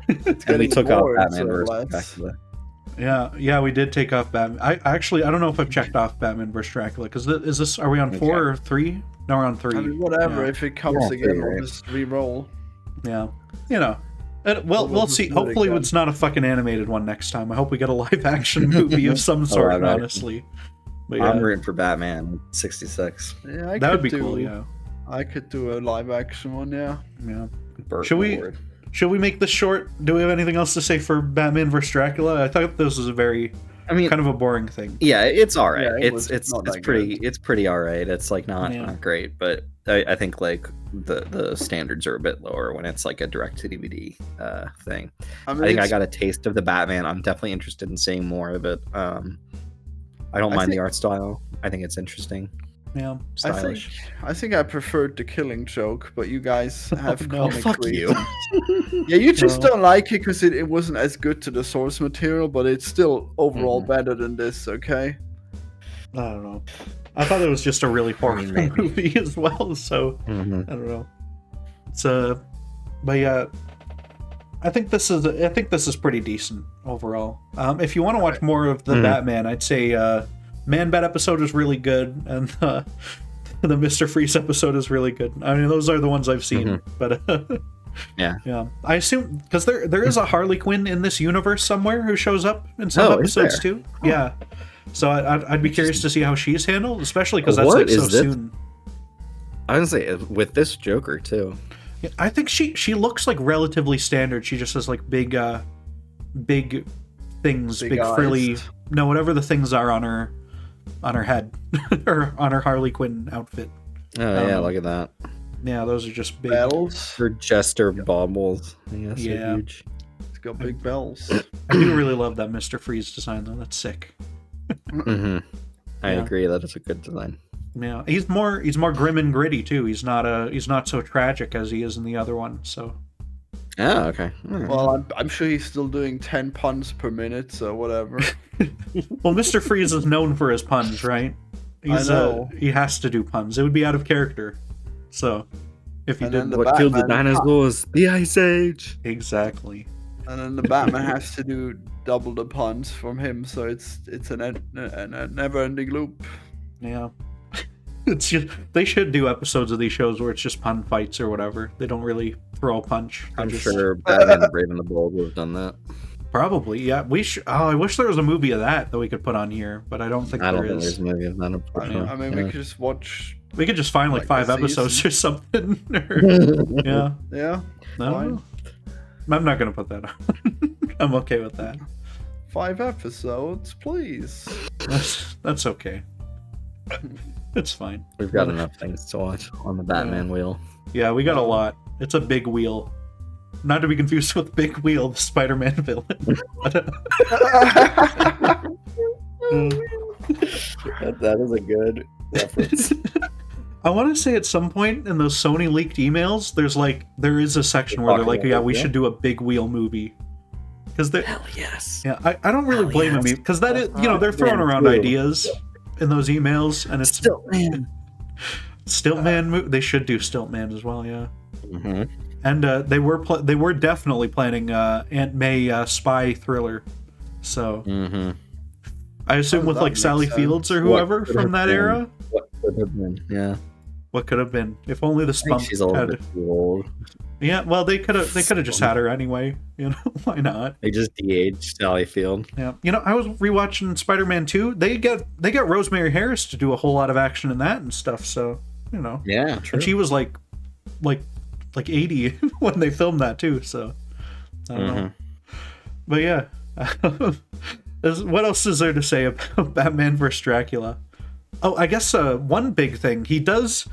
And we getting took out more, Batman so versus less. Dracula. Yeah, we did take off Batman. I don't know if I've checked off Batman vs Dracula because is this? Are we on 4 or 3? No, we're on 3. I mean, whatever. Yeah. If it comes Yeah, again, right. we'll just re-roll. Yeah, you know. Well, we'll see. just do it Hopefully, again. it's not a fucking animated one next time. I hope we get a live action movie of some sort. live action. Honestly, but yeah, I'm rooting for Batman 66. Yeah, I that would could be do, cool. Yeah, I could do a live action one. Yeah. yeah. Burt Should we- Ward. Should we make this short? Do we have anything else to say for Batman vs Dracula? I thought this was a very I mean, kind of a boring thing. yeah, it's all right. Yeah, it was it's not that pretty all right. It's like not Yeah. great, but I think like the standards are a bit lower when it's like a direct to DVD thing. I mean, I think I it's- got a taste of the Batman. I'm definitely interested in seeing more of it. I don't I mind the think- art style. I think it's interesting, Yeah. stylish. I think I preferred the Killing Joke, but you guys have no. comic Fuck you. creative- Yeah, you just No. don't like it because it wasn't as good to the source material, but it's still overall Mhm. better than this. Okay. I don't know. I thought it was just a really horrible maybe. movie as well. So Mhm. I don't know. It's but yeah, I think this is pretty decent overall. If you want to watch more of the Mhm. Batman, I'd say Man-Bat episode is really good, and the Mr. Freeze episode is really good. I mean, those are the ones I've seen, but Yeah. yeah. I assume because there is a Harley Quinn in this universe somewhere who shows up in some Oh, is episodes there? too. Yeah. So I'd be curious to see how she's handled, especially because that's What like so is this? soon. I was gonna say with this Joker too. Yeah, I think she looks like relatively standard. She just has like big things, big eyes. frilly, no, whatever the things are on her head or on her Harley Quinn outfit. Oh don't yeah, know. look at that. Yeah, those are just big. Bells. Her jester baubles. Yeah, so Yeah. huge. It's got big bells. I do really love that Mr. Freeze design though. That's sick. Hmm I Yeah. agree that it's a good design. Yeah, he's more grim and gritty too. He's not so tragic as he is in the other one. So Oh, okay. All right. Well, I'm sure he's still doing 10 puns per minute, so whatever. well, Mr. Freeze is known for his puns, right? I know. He has to do puns. It would be out of character. So if he And then didn't, the What killed the Batman- dinosaurs? The Ice Age. exactly. And then the Batman has to do double the puns from him, so it's a never-ending loop. Yeah. It's just they should do episodes of these shows where it's just pun fights or whatever. They don't really throw a punch. They I'm just- sure Batman the Brave and the Bold would have done that. Probably, yeah. We should. Oh, I wish there was a movie of that we could put on here, but I don't think I don't there think is. there's a movie of that. I mean, unfortunately. we Yeah. could just watch. We could just find like Like 5 a episodes season. or something. Or- yeah. Yeah, No, Fine. I'm not gonna put that on. I'm okay with that. 5 episodes, please. That's okay. It's fine. We've got enough things to watch on the Batman wheel. Yeah, we got a lot. It's a big wheel. Not to be confused with Big Wheel, the Spider-Man villain. That is a good reference. I want to say at some point in those Sony leaked emails, there is a section where they're like, yeah, we should do a Big Wheel movie. Because they, Hell yes. yeah, I don't really Hell blame yes. them because that is, they're throwing Yeah, around true. ideas in those emails, and it's Still, man. Stiltman. They should do Stiltman as well, yeah. Mm-hmm. And they were definitely planning Aunt May spy thriller. So Mm-hmm. I assume Oh, with that like makes Sally sense. Fields or What whoever could from have that been. era. What could have been? Yeah. What could have been if only the I think spunk she's a little had. bit too old. Yeah, well they could have just had her anyway. Why not? They just de-aged Sally Field. Yeah, I was rewatching Spider-Man 2. They got Rosemary Harris to do a whole lot of action in that and stuff. So Yeah, true. and she was like 80 when they filmed that too. So I don't know. But yeah, what else is there to say about Batman vs Dracula? Oh, I guess one big thing he does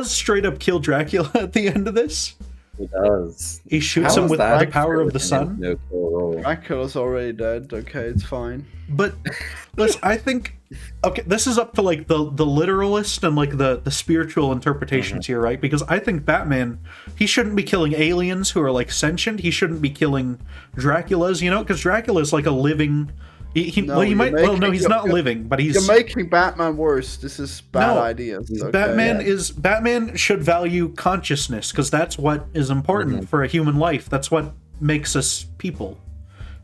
straight up kill Dracula at the end of this. He does. He shoots How him is with that the power of the extra sun. no kill roll? Dracula's already dead. Okay, it's fine. But listen, I think okay, this is up to like the literalist and like the spiritual interpretations here, right? Because I think Batman, he shouldn't be killing aliens who are like sentient. He shouldn't be killing Draculas, you know, because Dracula is like a living. He's not living, but he's. You're making Batman worse. This is bad ideas. Okay? Batman should value consciousness because that's what is important for a human life. That's what makes us people.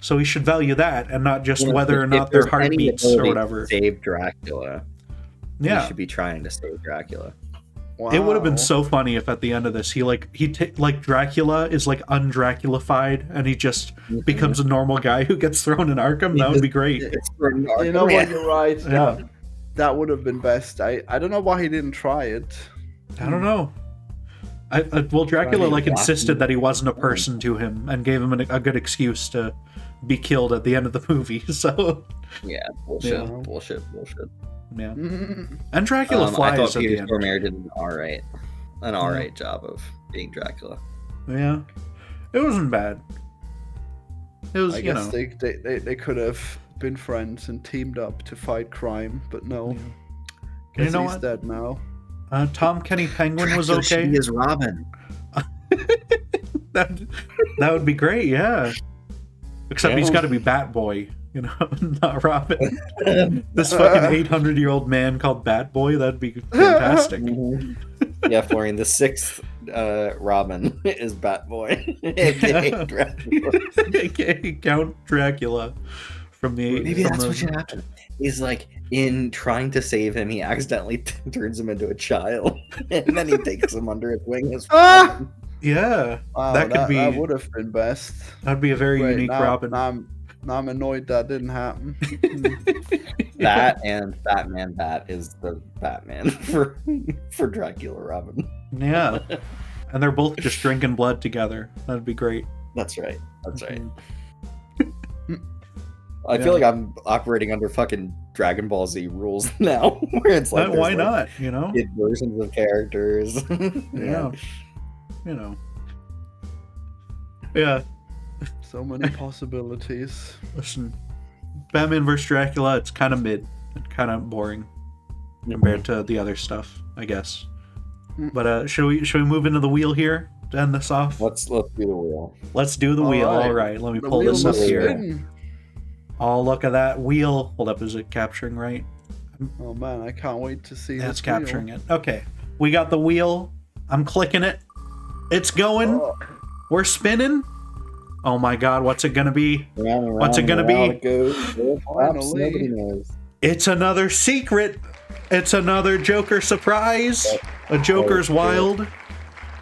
So he should value that and not just whether or not their heart beats or whatever. Save Dracula. Yeah, he should be trying to save Dracula. Wow. It would have been so funny if at the end of this like Dracula is like undraculified and he just becomes a normal guy who gets thrown in Arkham. That would be great. You know what? You're right. Yeah, that would have been best. I don't know why he didn't try it. I don't know. Well, Dracula like insisted that he wasn't a person to him and gave him a good excuse to be killed at the end of the movie. So yeah, bullshit. Yeah, and Dracula flies. I thought at Peter the end. Stormare did an all right job of being Dracula. Yeah, it wasn't bad. It was, I guess they could have been friends and teamed up to fight crime, but no. Yeah. You know he's what? Dead now. Tom Kenny Penguin was okay. She is Robin. that would be great, yeah. Except he's got to be Batboy, you know, not Robin. This fucking 800-year-old man called Batboy, that'd be fantastic. Yeah, Florian, the sixth Robin is Batboy, aka Dracula. AKA Count Dracula from the Maybe that's what should happen. He's like, in trying to save him, he accidentally turns him into a child, and then he takes him under his wing as Robin. Yeah, wow, that would have been best. That'd be a very unique Robin. Now I'm annoyed that didn't happen. That and Batman Bat is the Batman for Dracula Robin. Yeah, and they're both just drinking blood together. That'd be great. That's right. I feel like I'm operating under fucking Dragon Ball Z rules now, where it's like, why not? You know, kid versions of characters. Yeah, you know, yeah. So many possibilities. Listen, Batman vs. Dracula, it's kind of mid and kind of boring compared to the other stuff, I guess. But should we move into the wheel here to end this off? Let's do the wheel. Let's do the wheel. All right, let me pull this up here. Oh, look at that wheel. Hold up, is it capturing right? Oh man, I can't wait to see. That's capturing it. Okay, we got the wheel. I'm clicking it. It's going. Oh. We're spinning. Oh my god, what's it gonna be? What's it gonna be? Nobody knows. It's another secret. It's another Joker surprise. A Joker's Wild.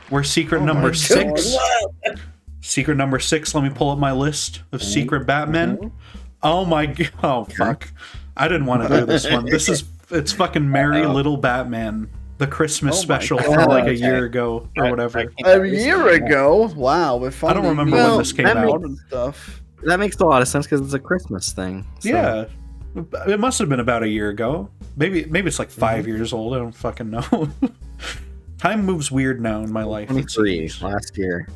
We're secret number 6. Secret number 6. Let me pull up my list of secret Batmen. Oh my god. Oh fuck. I didn't want to do this one. It's fucking Merry Little Batman. The Christmas special from like a year ago or whatever. A year ago? Wow. I don't remember when this came out. Stuff. That makes a lot of sense because it's a Christmas thing. So. Yeah. It must have been about a year ago. Maybe it's like 5 years old. I don't fucking know. Time moves weird now in my life. 23 last year.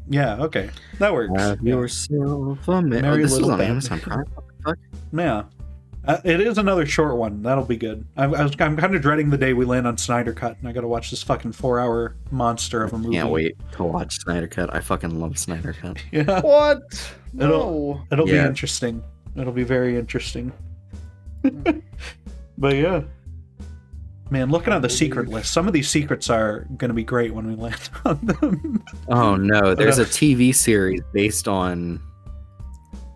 Yeah, okay. That works. Have yourself a Merry this Little is on Batman. Amazon Prime. Yeah. It is another short one. That'll be good. I'm kind of dreading the day we land on Snyder Cut and I gotta watch this fucking 4-hour monster of a movie. Can't wait to watch Snyder Cut. I fucking love Snyder Cut. Yeah. What? It'll be interesting. It'll be very interesting. But yeah. Man, looking at the secret list, some of these secrets are going to be great when we land on them. Oh no, there's a TV series based on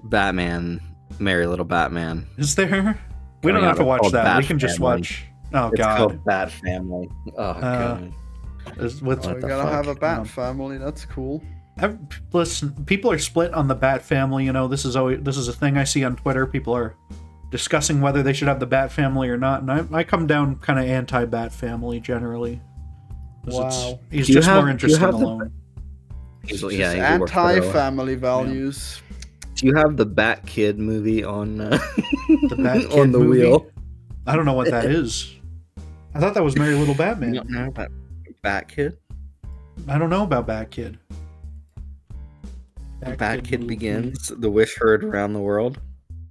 Batman, Merry Little Batman. Is there? We don't have to watch that. We can just watch. Oh it's god. Called Bat Family. Oh god. We gotta have a Bat Family. That's cool. Listen, people are split on the Bat Family. You know, this is a thing I see on Twitter. People are discussing whether they should have the Bat Family or not, and I come down kind of anti-Bat Family generally. Wow. He's just more interesting alone. He's anti-family values. Do you have the Bat Kid movie on the Bat Kid on the movie? wheel? I don't know what that is. I thought that was Merry Little Batman. You don't know about Bat Kid? I don't know about Bat Kid. Bat Kid Begins, The Wish Heard Around the World.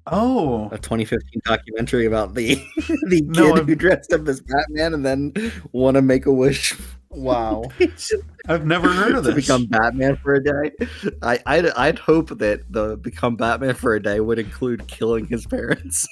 Oh, A 2015 documentary about the the No, kid who dressed up as Batman and then won a Make-A-Wish Wow. I've never heard of to this. become Batman for a day. I'd hope that the become Batman for a day would include killing his parents.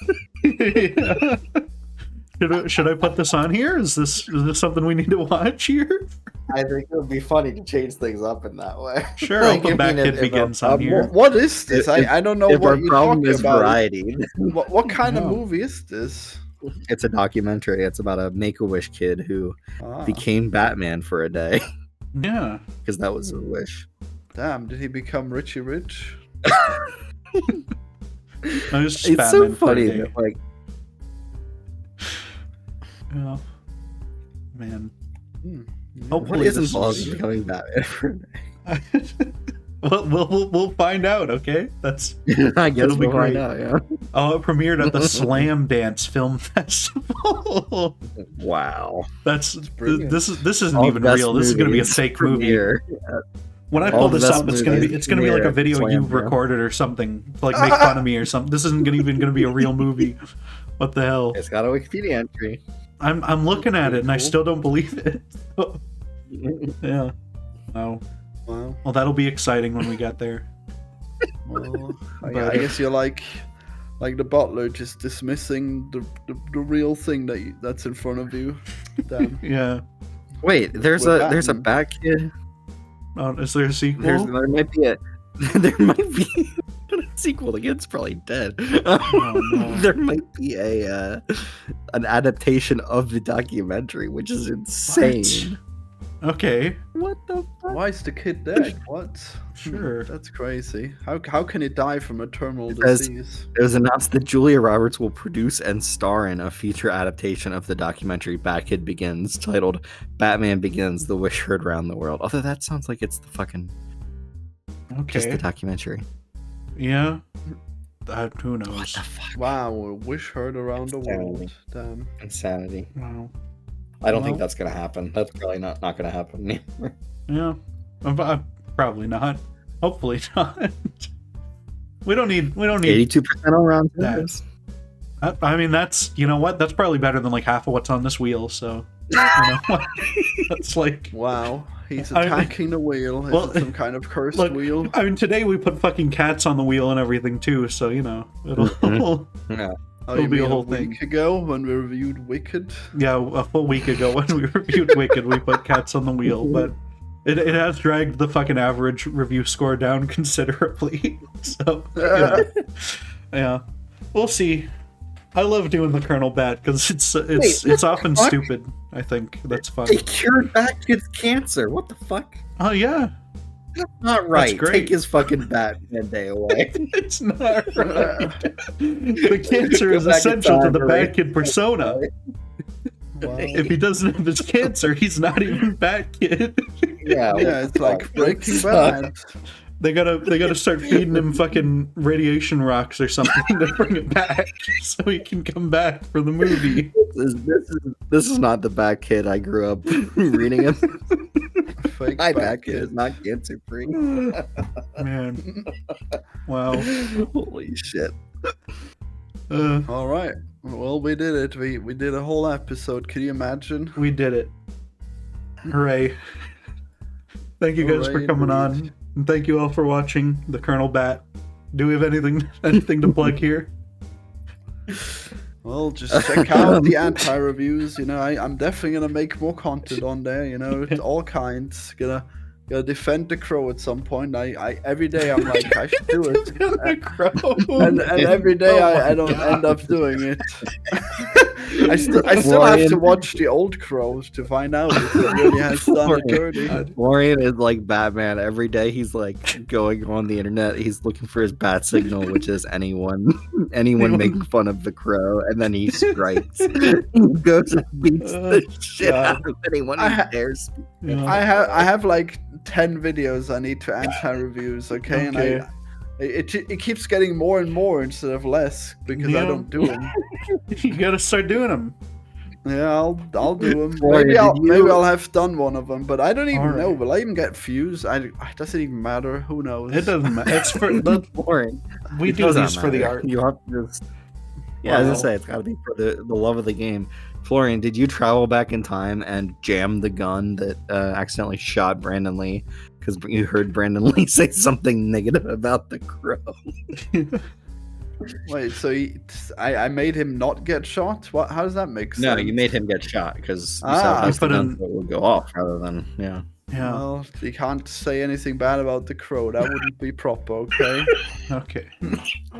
Should I put this on here? Is this something we need to watch here? I think it would be funny to change things up in that way. Sure, I'll put Bat Kid Begins on here. What is this? I don't know If our what you're problem talking is about. variety, What kind of No. movie is this? it's a documentary. It's about a Make-A-Wish kid who Ah, became Batman for a day Yeah. because that was his wish. damn, did he become Richie Rich? I was just It's so Batman for a funny day. that, like, Yeah. Man. Hmm. what Hopefully is this involved is- in becoming Batman for a day? We'll find out, okay? That's I guess It'll be we'll find great. out, yeah. it premiered at the Slam Dance Film Festival. Wow. That's brilliant. this isn't All even the best real. This is going to be a movies fake movie. premiere. When I All pull the this best up, it's gonna movies be like a premiere video at you've Slam, yeah. recorded or something, to, like make fun of me or something. This isn't even gonna be a real movie. What the hell? It's got a Wikipedia entry. I'm looking at it and I Cool. still don't believe it. Yeah. Oh. Wow. Well, that'll be exciting when we get there. Well, But- I guess you're like the butler, just dismissing the real thing that's in front of you. Damn. Yeah. Wait, there's We're a Batman. Bat Kid. Is there a sequel? There might be a sequel. The kid's probably dead. no. There might be an adaptation of the documentary, which is insane. Okay. What the fuck? Why is the kid dead? What? Sure. That's crazy. How can it die from a terminal Because- disease? It was announced that Julia Roberts will produce and star in a feature adaptation of the documentary Bat Kid Begins, titled "Batman Begins: The Wish Heard Round the World." Although that sounds like it's the fucking just Okay. the documentary. Yeah. Who What knows? the fuck? Wow, a wish heard around the world. Damn. Insanity. Wow. I don't think Well- that's gonna happen. That's probably not gonna happen. Yeah. Probably not. Hopefully not. We don't need 82% on round That. twos. I mean, you know what? That's probably better than like half of what's on this wheel. So, you know what? That's like, Wow. He's I mean- attacking the wheel. Is Well, it some kind of cursed look, wheel? I mean, today we put fucking cats on the wheel and everything too. So, you know, it'll, Yeah. Oh, it'll you be a mean whole week thing. ago when we reviewed Wicked? yeah, a full week ago when we reviewed Wicked, we put cats on the wheel, but it has dragged the fucking average review score down considerably. So, yeah, we'll see. I love doing the Colonel Bat because it's often fuck? stupid. I think that's fun. They cured Bat Kid's cancer. What the fuck? Oh yeah, That's not right. great. Take his fucking Batman day away. it's not right. The cancer is Go back in essential to time the for Bat rape. Kid persona. Wow. If he doesn't have his cancer, he's not even Bat Kid. Yeah, Yeah, it's like fuck? Breaking Suck. Bad. They gotta start feeding him fucking radiation rocks or something to bring it back, so he can come back for the movie. This is not the Bat Kid I grew up reading him. Fake My Bat Bat Kid is not cancer free. Man, wow. Holy shit. All right. Well, we did it. We did a whole episode. Can you imagine? We did it. Hooray. Thank you guys for Hooray, coming indeed. on. And thank you all for watching the Colonel Bat. Do we have anything to plug here? Well, just check out the anti-reviews. You know, I'm definitely gonna make more content on there. You know, it's all kinds. Gonna defend the crow at some point. I every day I'm like I should do it, The crow. and every day Oh my I don't God. end up doing it. I still have to Florian- watch the old crows to find out if it really has done it dirty. Florian is like Batman. Every day he's like going on the internet. He's looking for his bat signal, which is anyone making fun of the crow, and then he strikes. He goes and beats the shit God. out of anyone I who ha- dares speak. Yeah. I have like 10 videos I need to anti-reviews, okay? Okay. And it keeps getting more and more instead of less because I Yeah. don't do them. You gotta start doing them. Yeah, I'll do them. Florian, Maybe I'll have done one of them, but I don't even know. Alright. Will I even get views? It doesn't even matter. Who knows? It doesn't matter. It's for Florian. we It do doesn't these for the matter. art. You have to just. Yeah, as I say, it's got to be for the love of the game. Florian, did you travel back in time and jam the gun that accidentally shot Brandon Lee because you heard Brandon Lee say something negative about the crow? Wait, so I made him not get shot? What? How does that make sense? No, you made him get shot because you Ah. said that's the You put gun in- that would go off rather than yeah. Yeah. Well, you can't say anything bad about the crow. That wouldn't be proper, okay? Okay.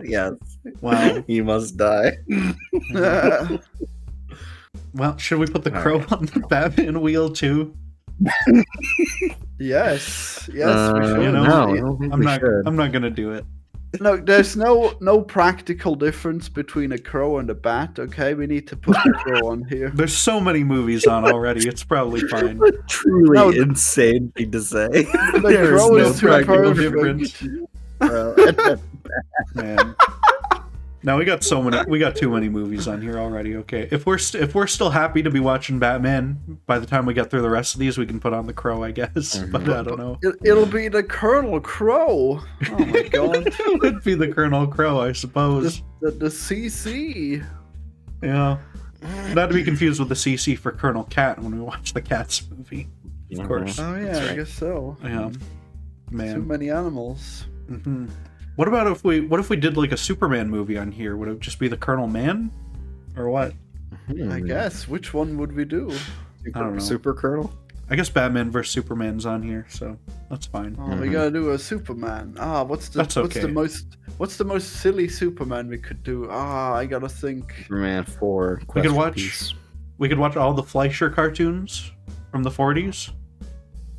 Yes, Wow. you must die. Well, should we put the All crow right. on the Batman wheel too? Yes, we you should. know, no, I don't think I'm we not. should. I'm not gonna do it. Look, there's no practical difference between a crow and a bat. Okay, we need to put the crow on here. There's so many movies on already. It's probably fine. A truly No. insane thing to say. The There crow no is too practical perfect. difference. Man. Now we got too many movies on here already. Okay, if we're still happy to be watching Batman, by the time we get through the rest of these, we can put on the Crow, I guess. But I don't know. It'll be the Colonel Crow. Oh my god. It would be the Colonel Crow, I suppose. The CC. Yeah. Not to be confused with the CC for Colonel Cat when we watch the Cats movie. Of course. Oh yeah, I guess so. Yeah. Too Man. many animals. hmm What about if we did like a Superman movie on here? Would it just be the Colonel Man, or what? I guess. Which one would we do? I don't know. Super Colonel. I guess Batman vs Superman's on here, so that's fine. Oh, we gotta do a Superman. What's That's okay. what's the most silly Superman we could do? I gotta think. Superman 4. We Quest could for watch. Peace. We could watch all the Fleischer cartoons from the 40s.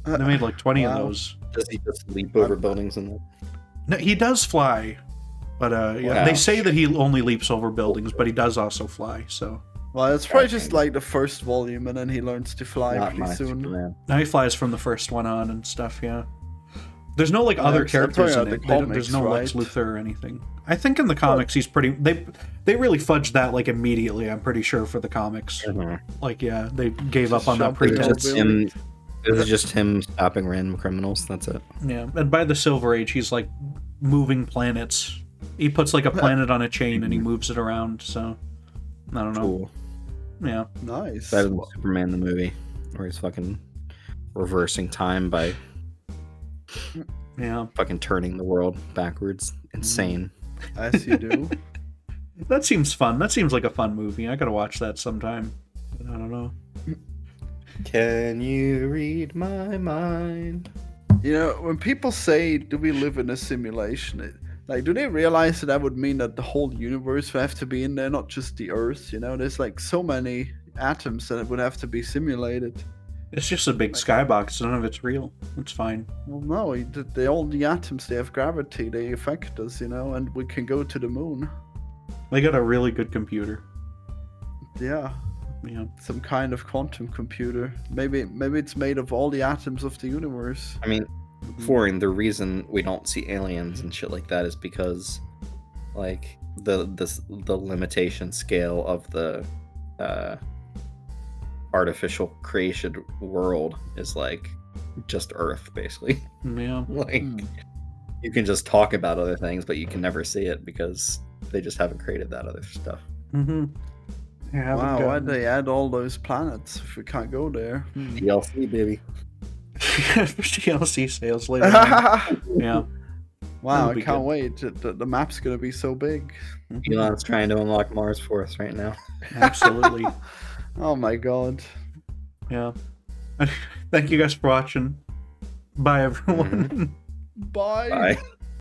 They made like 20 of Wow. those. Does he just leap over buildings and No, he does fly, but yeah, Wow. they say that he only leaps over buildings, but he does also fly. So Well, it's probably just like the first volume, and then he learns to fly not pretty my soon. Superman? now he flies from the first one on and stuff. Yeah, there's no like Yeah, other I'm characters talking in about it. the There's comics, no Lex right? Luthor or anything. I think in the comics he's pretty. They really fudged that like immediately. I'm pretty sure for the comics. Like yeah, they gave up on that Just jumping pretense. over. Him. This is just him stopping random criminals. That's it. Yeah, and by the Silver Age, he's like moving planets. He puts like a planet on a chain and he moves it around. So I don't know. Cool. Yeah, Nice. Better than Superman the movie, where he's fucking reversing time by yeah. fucking turning the world backwards. Insane. As you do. That seems fun. That seems like a fun movie. I gotta watch that sometime. I don't know. Can you read my mind? You know, when people say, "Do we live in a simulation?" Like, do they realize that would mean that the whole universe would have to be in there, not just the Earth? You know, there's like so many atoms that it would have to be simulated. It's just a big skybox. None of it's real. It's fine. Well, no, all the atoms, they have gravity, they affect us, you know, and we can go to the moon. They got a really good computer. Yeah, Yeah. some kind of quantum computer. Maybe it's made of all the atoms of the universe. I mean, Florian, the reason we don't see aliens and shit like that is because, like, the limitation scale of the artificial creation world is like just Earth, basically. Yeah. Like, you can just talk about other things, but you can never see it because they just haven't created that other stuff. Mm-hmm. Yeah. Wow, why'd they add all those planets if we can't go there? DLC, baby. DLC sales later. On. Yeah. Wow, That'll I be can't good. wait. The map's gonna be so big. Elon's trying to unlock Mars for us right now. Absolutely. Oh my god. Yeah. Thank you guys for watching. Bye, everyone. Bye. Bye.